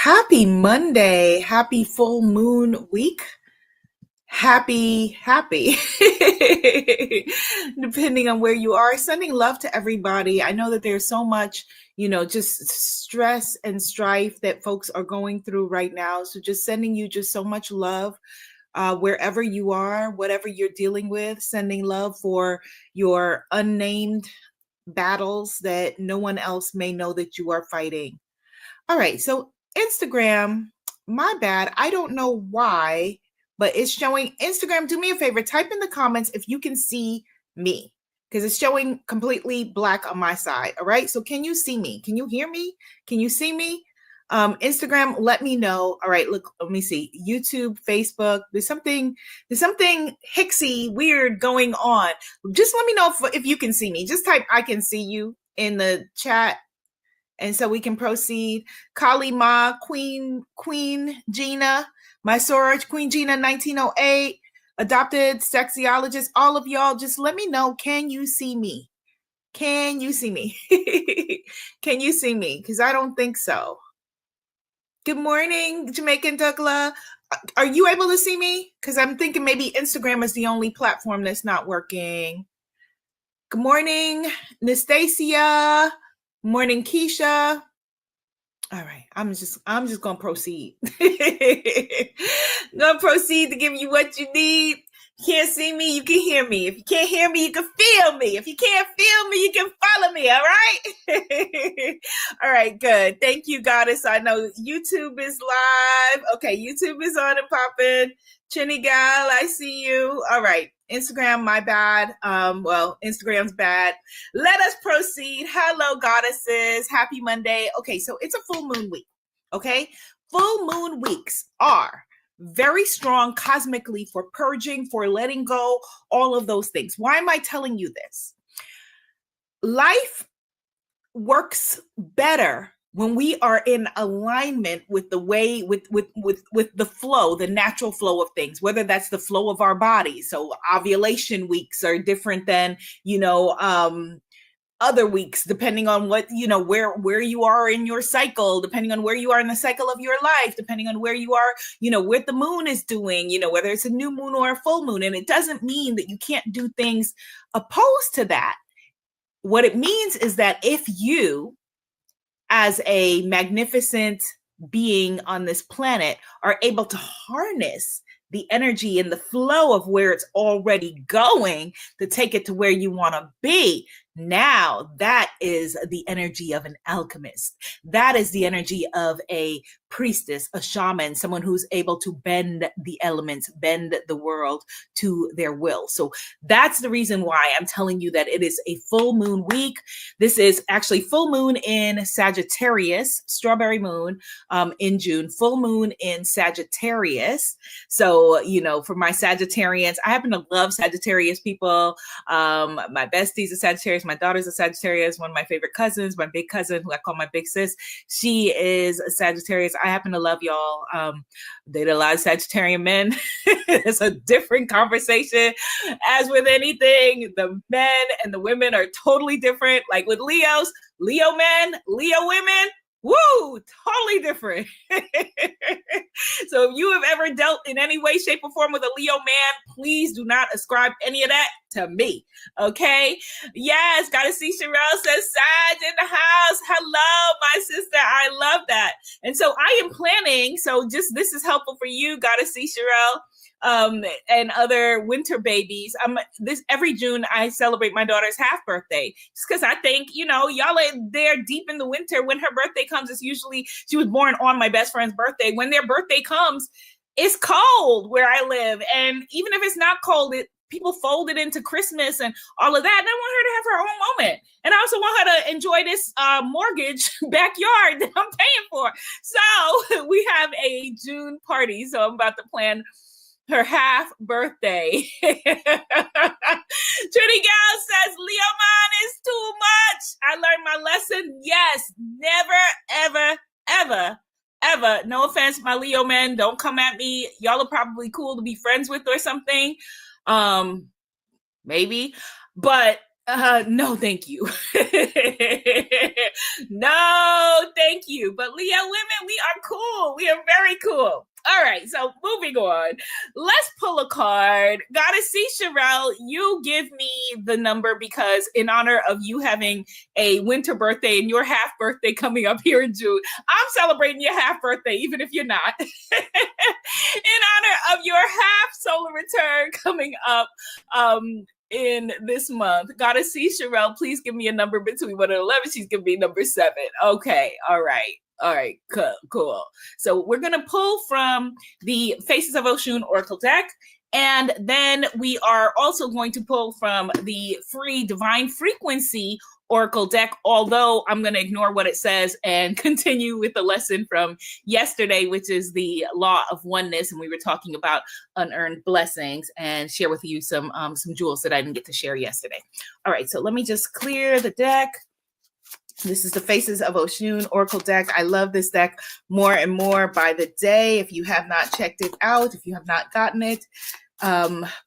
Happy Monday. Happy full moon week. Happy. Depending on where you are. Sending love to everybody. I know that there's so much, just stress and strife that folks are going through right now. So just sending you just so much love. Wherever you are, whatever you're dealing with, sending love for your unnamed battles that no one else may know that you are fighting. All right, so Instagram, my bad. I don't know why, but it's showing Instagram. Do me a favor, type in the comments if you can see me because it's showing completely black on my side. All right, so can you see me? Can you hear me? Can you see me? Instagram, let me know. All right, look, let me see. YouTube, Facebook, there's something Hicksy weird going on. Just let me know if you can see me. Just type I can see you in the chat and so we can proceed. Kali Ma, Queen Gina, my sorority, Queen Gina, 1908, adopted sexiologist, all of y'all, just let me know, can you see me? Can you see me? Can you see me? Because I don't think so. Good morning, Jamaican Dougla. Are you able to see me? Because I'm thinking maybe Instagram is the only platform that's not working. Good morning, Nastasia. Morning, Keisha. All right, I'm just gonna proceed. Gonna proceed to give you what you need. You can't see me, you can hear me. If you can't hear me, you can feel me. If you can't feel me, you can follow me. All right. All right, good. Thank you, Goddess. I know YouTube is live. Okay, YouTube is on and popping. Chinny gal, I see you. All right. Instagram, my bad. Instagram's bad. Let us proceed. Hello, goddesses. Happy Monday. Okay, so it's a full moon week. Okay, full moon weeks are very strong cosmically for purging, for letting go, all of those things. Why am I telling you this? Life works better when we are in alignment with the way, with the flow, the natural flow of things, whether that's the flow of our bodies. So ovulation weeks are different than, other weeks, depending on what, where you are in your cycle, depending on where you are in the cycle of your life, depending on where you are, what the moon is doing, whether it's a new moon or a full moon. And it doesn't mean that you can't do things opposed to that. What it means is that if you, as a magnificent being on this planet, are able to harness the energy and the flow of where it's already going to take it to where you want to be, now that is the energy of an alchemist. That is the energy of a priestess, a shaman, someone who's able to bend the elements, bend the world to their will. So that's the reason why I'm telling you that it is a full moon week. This is actually full moon in Sagittarius, strawberry moon in June, full moon in Sagittarius. So, for my Sagittarians, I happen to love Sagittarius people. My besties are Sagittarius. My daughter's a Sagittarius. One of my favorite cousins, my big cousin, who I call my big sis, she is a Sagittarius. I happen to love y'all. Dated a lot of Sagittarian men. It's a different conversation. As with anything, the men and the women are totally different. Like with Leos, Leo men, Leo women, woo, totally different. So if you have ever dealt in any way, shape, or form with a Leo man, please do not ascribe any of that to me. Okay? Yes, gotta see Sherelle says Sag in the house. Hello, my sister. I love that. And so I am planning. So just this is helpful for you. Gotta see Sherelle. And other winter babies. This every June I celebrate my daughter's half birthday, just because I think y'all are there deep in the winter. When her birthday comes, it's usually she was born on my best friend's birthday. When their birthday comes, it's cold where I live, and even if it's not cold, people fold it into Christmas and all of that. And I want her to have her own moment. And I also want her to enjoy this mortgage backyard that I'm paying for. So we have a June party. So I'm about to plan her half birthday. Trinity Gal says, Leo man is too much. I learned my lesson. Yes, never, ever. No offense, my Leo men. Don't come at me. Y'all are probably cool to be friends with or something. Maybe. But No, thank you. No, thank you. But Leo women, we are cool. We are very cool. All right, so moving on. Let's pull a card. Gotta see, Sherelle, you give me the number because in honor of you having a winter birthday and your half birthday coming up here in June, I'm celebrating your half birthday, even if you're not. In honor of your half solar return coming up, in this month. Gotta see, Sherelle, please give me a number between 1 and 11. She's giving me number 7. Okay, all right, cool. So we're gonna pull from the Faces of Oshun Oracle deck, and then we are also going to pull from the free Divine Frequency Oracle deck, although I'm going to ignore what it says and continue with the lesson from yesterday, which is the law of oneness. And we were talking about unearned blessings and share with you some jewels that I didn't get to share yesterday. All right, so let me just clear the deck. This is the Faces of Oshun Oracle deck. I love this deck more and more by the day. If you have not checked it out, if you have not gotten it,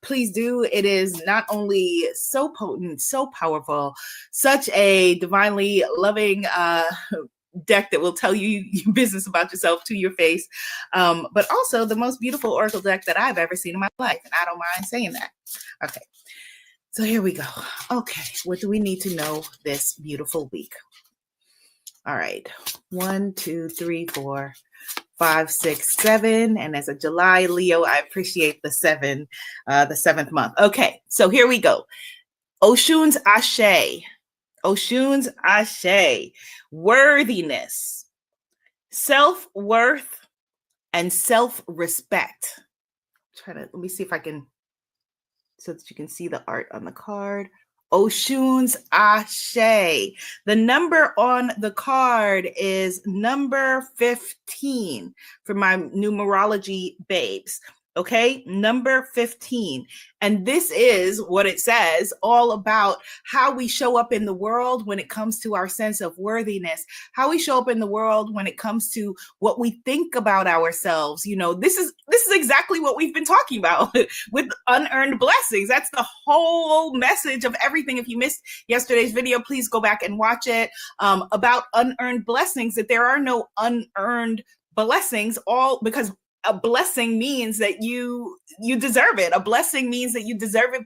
please do. It is not only so potent, so powerful, such a divinely loving deck that will tell you business about yourself to your face, but also the most beautiful oracle deck that I've ever seen in my life, and I don't mind saying that. Okay, so here we go. Okay, what do we need to know this beautiful week? All right, 1, 2, 3, 4, 5, 6, 7. And as a July Leo, I appreciate the 7, the 7th month. Okay, so here we go. Oshun's Ashe. Oshun's Ashe. Worthiness, self-worth, and self-respect. Let me see if I can, so that you can see the art on the card. Oshun's Ashe. The number on the card is number 15 for my numerology babes. Okay, number 15. And this is what it says, all about how we show up in the world when it comes to our sense of worthiness, how we show up in the world when it comes to what we think about ourselves. You know, this is exactly what we've been talking about with unearned blessings. That's the whole message of everything. If you missed yesterday's video, please go back and watch it, about unearned blessings, that there are no unearned blessings, all because a blessing means that you deserve it. A blessing means that you deserve it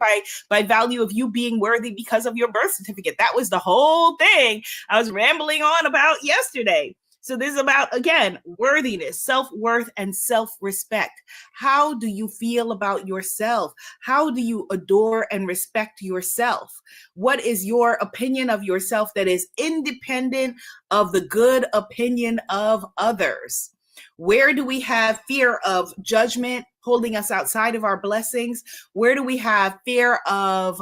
by value of you being worthy because of your birth certificate. That was the whole thing I was rambling on about yesterday. So this is about, again, worthiness, self-worth, and self-respect. How do you feel about yourself? How do you adore and respect yourself? What is your opinion of yourself that is independent of the good opinion of others? Where do we have fear of judgment holding us outside of our blessings? Where do we have fear of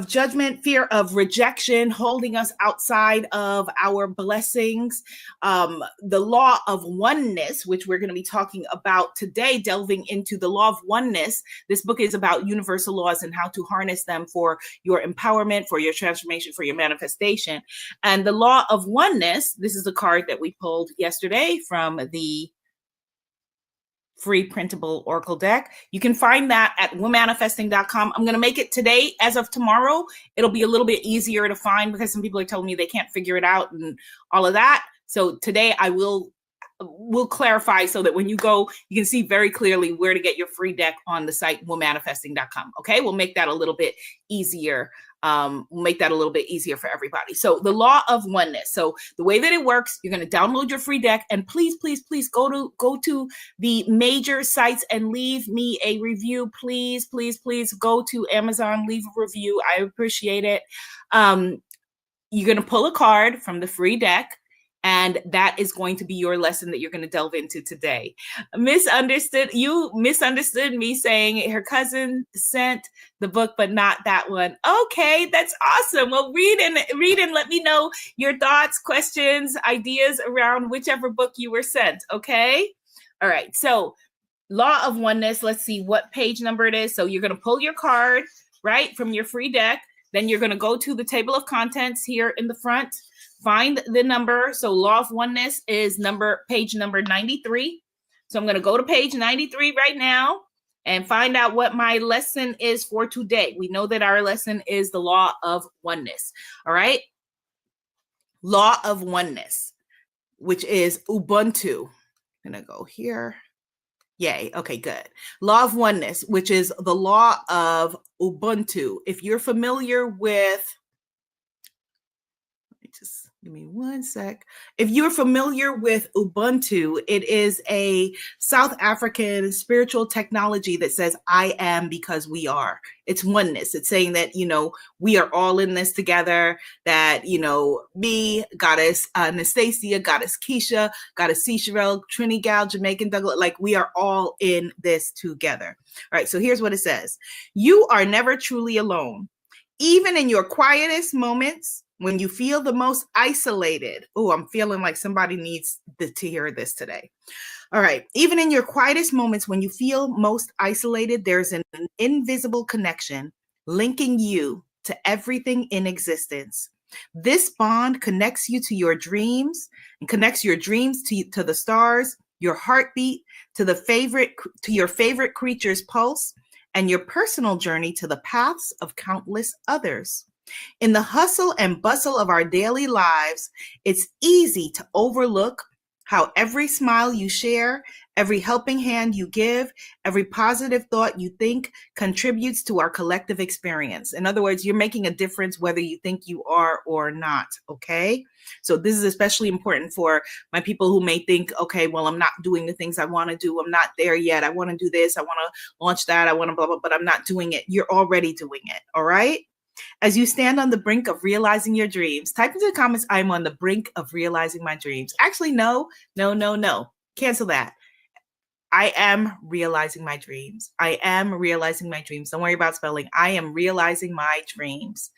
judgment, fear of rejection holding us outside of our blessings? The law of oneness, which we're going to be talking about today, delving into the law of oneness. This book is about universal laws and how to harness them for your empowerment, for your transformation, for your manifestation. And the law of oneness, this is a card that we pulled yesterday from the free printable oracle deck. You can find that at womanifesting.com. I'm going to make it today. As of tomorrow, it'll be a little bit easier to find because some people are telling me they can't figure it out and all of that. So today I will clarify so that when you go, you can see very clearly where to get your free deck on the site womanifesting.com. Okay, we'll make that a little bit easier. For everybody. So the law of oneness. So the way that it works, you're going to download your free deck, and please go to the major sites and leave me a review. Please go to Amazon, leave a review. I appreciate it. You're going to pull a card from the free deck, and that is going to be your lesson that you're going to delve into today. You misunderstood me saying her cousin sent the book, but not that one. Okay, that's awesome. Well, read and let me know your thoughts, questions, ideas around whichever book you were sent. Okay. All right. So law of oneness. Let's see what page number it is. So you're going to pull your card, right, from your free deck. Then you're going to go to the table of contents here in the front. Find the number. So law of oneness is page number 93. So I'm going to go to page 93 right now. and find out what my lesson is for today. We know that our lesson is the law of oneness. All right. Law of oneness, which is Ubuntu. I'm going to go here. Yay. Okay, good. Law of oneness, which is the law of Ubuntu. If you're familiar with, just give me one sec. If you're familiar with Ubuntu, it is a South African spiritual technology that says, I am because we are. It's oneness. It's saying that, we are all in this together, that, me, Goddess Anastasia, Goddess Keisha, Goddess Cicero, Trini Gal, Jamaican Douglas, like we are all in this together. All right, so here's what it says. You are never truly alone. Even in your quietest moments, when you feel the most isolated. Oh, I'm feeling like somebody needs to hear this today. All right. Even in your quietest moments, when you feel most isolated, there's an invisible connection linking you to everything in existence. This bond connects you to your dreams and connects your dreams to the stars, your heartbeat to your favorite creature's pulse, and your personal journey to the paths of countless others. In the hustle and bustle of our daily lives, it's easy to overlook how every smile you share, every helping hand you give, every positive thought you think contributes to our collective experience. In other words, you're making a difference whether you think you are or not, okay? So this is especially important for my people who may think, okay, well, I'm not doing the things I want to do. I'm not there yet. I want to do this. I want to launch that. I want to blah, blah, but I'm not doing it. You're already doing it, all right? As you stand on the brink of realizing your dreams, type into the comments, I'm on the brink of realizing my dreams. Actually, no. Cancel that. I am realizing my dreams. I am realizing my dreams. Don't worry about spelling. I am realizing my dreams.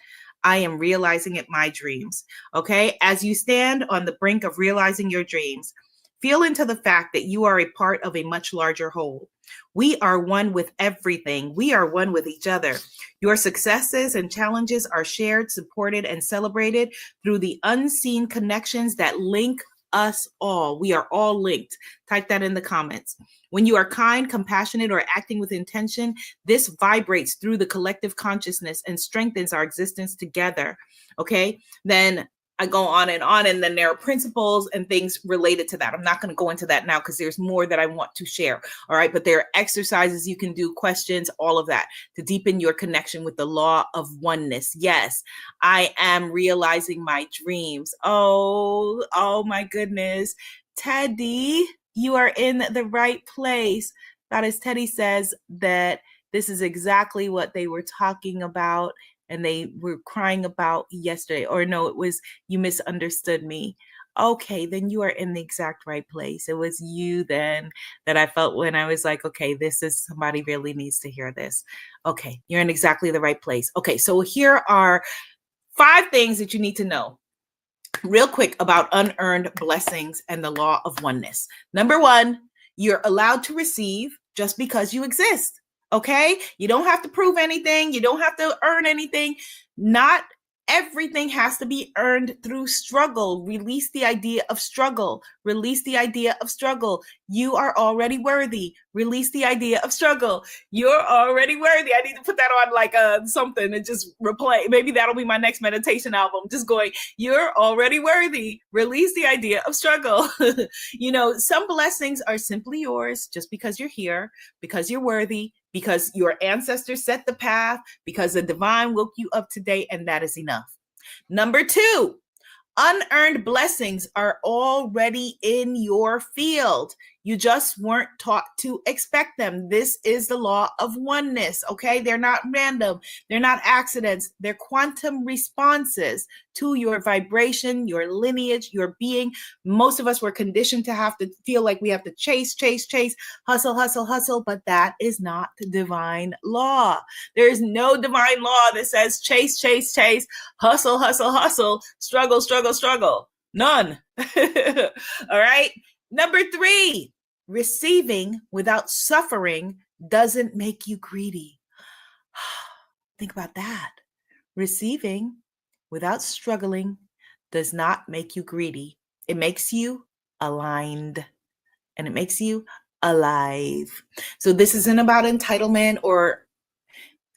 I am realizing my dreams. Okay? As you stand on the brink of realizing your dreams, feel into the fact that you are a part of a much larger whole. We are one with everything. We are one with each other. Your successes and challenges are shared, supported, and celebrated through the unseen connections that link us all. We are all linked. Type that in the comments. When you are kind, compassionate, or acting with intention, this vibrates through the collective consciousness and strengthens our existence together. Okay? Then I go on, and then there are principles and things related to that. I'm not going to go into that now because there's more that I want to share. All right. But there are exercises you can do, questions, all of that to deepen your connection with the law of oneness. Yes, I am realizing my dreams. Oh my goodness. Teddy, you are in the right place. Goddess Teddy says that this is exactly what they were talking about and they were crying about yesterday. Or no, it was, you misunderstood me. Okay, then you are in the exact right place. It was you then that I felt when I was like, okay, this is, somebody really needs to hear this. Okay, you're in exactly the right place. Okay, so here are 5 things that you need to know real quick about unearned blessings and the law of oneness. Number 1, you're allowed to receive just because you exist. Okay? You don't have to prove anything. You don't have to earn anything. Not everything has to be earned through struggle. Release the idea of struggle. Release the idea of struggle. You are already worthy. Release the idea of struggle. You're already worthy. I need to put that on like something and just replay. Maybe that'll be my next meditation album. Just going, you're already worthy. Release the idea of struggle. Some blessings are simply yours just because you're here, because you're worthy, because your ancestors set the path, because the divine woke you up today, and that is enough. Number 2, unearned blessings are already in your field. You just weren't taught to expect them. This is the law of oneness, okay? They're not random. They're not accidents. They're quantum responses to your vibration, your lineage, your being. Most of us were conditioned to have to feel like we have to chase, hustle, but that is not the divine law. There is no divine law that says chase, hustle, struggle. None. All right. Number 3, receiving without suffering doesn't make you greedy. Think about that. Receiving without struggling does not make you greedy. It makes you aligned, and it makes you alive. So this isn't about entitlement or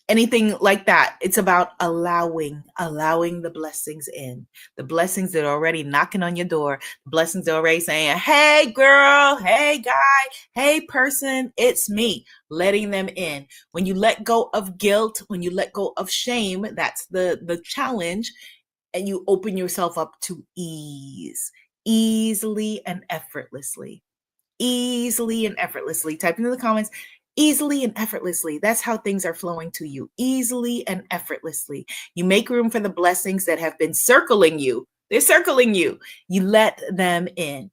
anything like that. It's about allowing the blessings in, the blessings that are already knocking on your door, the blessings that are already saying, hey girl, hey guy, hey person, it's me, letting them in. When you let go of guilt, when you let go of shame, that's the challenge, and you open yourself up to ease, easily and effortlessly. Easily and effortlessly. Type into the comments, easily and effortlessly. That's how things are flowing to you, easily and effortlessly. You make room for the blessings that have been circling you. They're circling you. You let them in.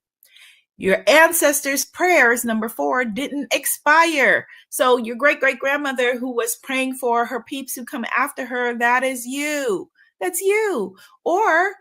Your ancestors' prayers, number 4, didn't expire. So your great-great-grandmother who was praying for her peeps who come after her, that is you. That's you. Or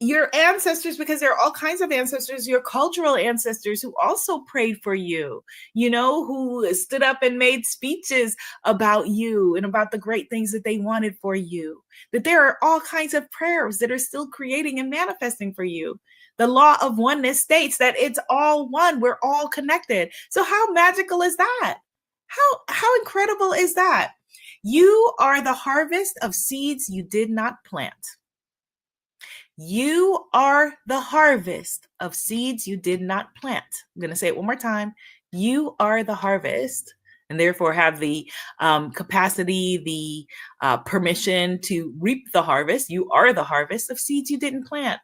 your ancestors, because there are all kinds of ancestors, your cultural ancestors who also prayed for you, who stood up and made speeches about you and about the great things that they wanted for you. That there are all kinds of prayers that are still creating and manifesting for you. The law of oneness states that it's all one. We're all connected. So how magical is that? How incredible is that? You are the harvest of seeds you did not plant. You are the harvest of seeds you did not plant. I'm going to say it one more time. You are the harvest, and therefore have the capacity, the permission to reap the harvest. You are the harvest of seeds you didn't plant.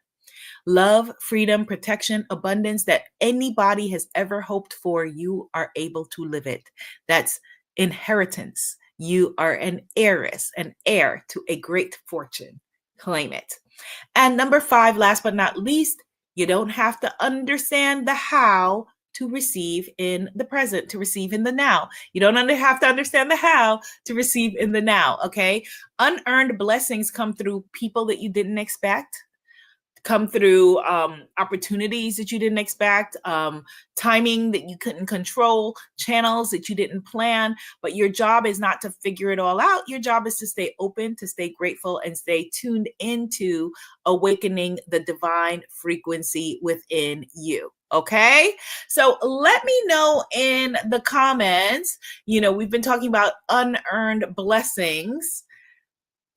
Love, freedom, protection, abundance that anybody has ever hoped for, you are able to live it. That's inheritance. You are an heiress, an heir to a great fortune. Claim it. And number 5, last but not least, you don't have to understand the how to receive in the present, to receive in the now. You don't have to understand the how to receive in the now, okay? Unearned blessings come through people that you didn't expect, come through opportunities that you didn't expect, timing that you couldn't control, channels that you didn't plan. But your job is not to figure it all out. Your job is to stay open, to stay grateful, and stay tuned into awakening the divine frequency within you. Okay, so let me know in the comments. We've been talking about unearned blessings.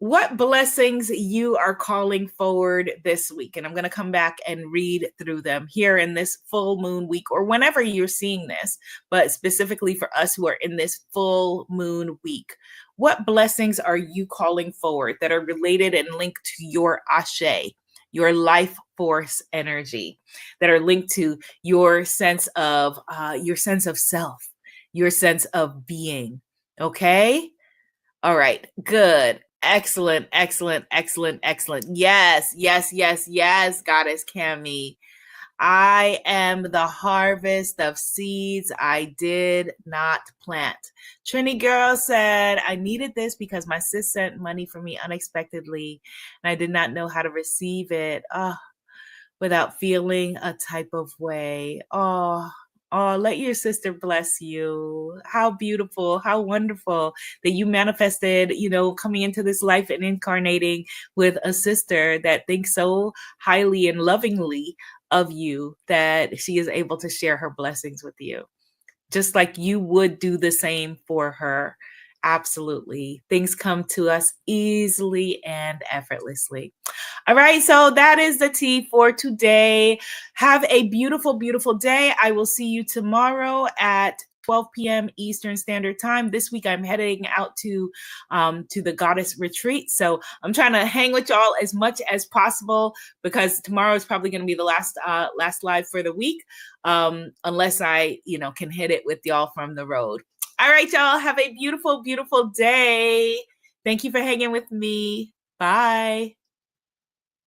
What blessings you are calling forward this week. And I'm going to come back and read through them here in this full moon week, or whenever you're seeing this, but specifically for us who are in this full moon week. What blessings are you calling forward that are related and linked to your Ashe, your life force energy, that are linked to your sense of self, your sense of being? Okay. All right. Good. Excellent, excellent, excellent, excellent. Yes, yes, yes, yes, Goddess Cami. I am the harvest of seeds I did not plant. Trini Girl said, I needed this because my sis sent money for me unexpectedly, and I did not know how to receive it without feeling a type of way. Oh, let your sister bless you. How beautiful, how wonderful that you manifested, coming into this life and incarnating with a sister that thinks so highly and lovingly of you that she is able to share her blessings with you. Just like you would do the same for her. Absolutely. Things come to us easily and effortlessly. All right, so that is the tea for today. Have a beautiful, beautiful day. I will see you tomorrow at 12 p.m. Eastern Standard Time. This week, I'm heading out to the Goddess Retreat. So I'm trying to hang with y'all as much as possible, because tomorrow is probably going to be the last live for the week, unless I, can hit it with y'all from the road. All right, y'all. Have a beautiful, beautiful day. Thank you for hanging with me. Bye.